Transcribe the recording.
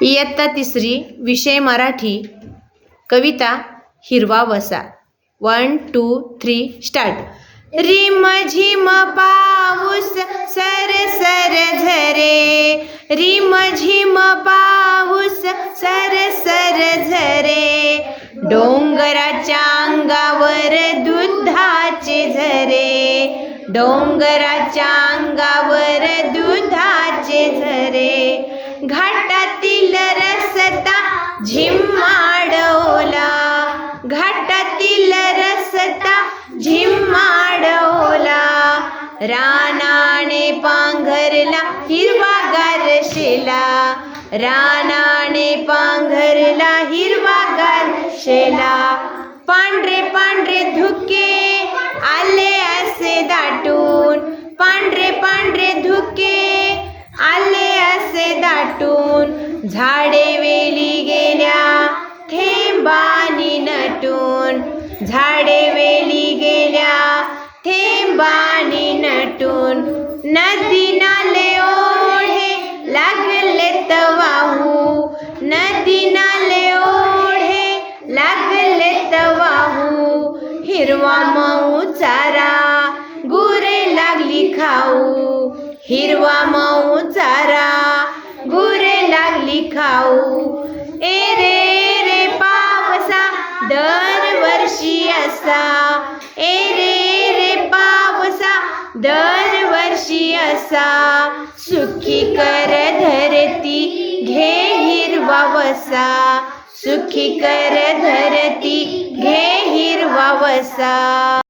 इयत्ता तिसरी विषय मराठी कविता हिरवा वसा 1 2 3 स्टार्ट। रिम झिम पाऊस सर सर झरे, रिम झिम पाऊस सर सर झरे, डोंगराच्या अंगावर दुधाचे झरे, डोंगराच्या अंगावर दुधाचे झरे, घाटातील रस्ता झिम्माडवला, घाटातील रस्ता झिम्माडवला, रानाने पांघरला हिरवागार शेला, रानाने पांघरला हिरवागार शेला, पांढरे पांढरे धुके आले असे दाटून, पांढरे पांढरे धुके आले असे दाटून, झाडे वेली गेल्या थेंबानी नटून, झाडे वेली गेल्या थेंबानी नटून, नदी नाले ओढे लागलेत वाहू, नदी नाले ओढे लागलेत वाहू, हिरवा मऊ चारा गुरे लागली खाऊ, हिरवा मऊ चारा गुरे लागली खाऊ, ए रे पावसा दरवर्षी असा, ए रे पावसा दरवर्षी असा, सुखी कर धरती घे हिरवा वसा, सुखी कर धरती घे हिरवा वसा।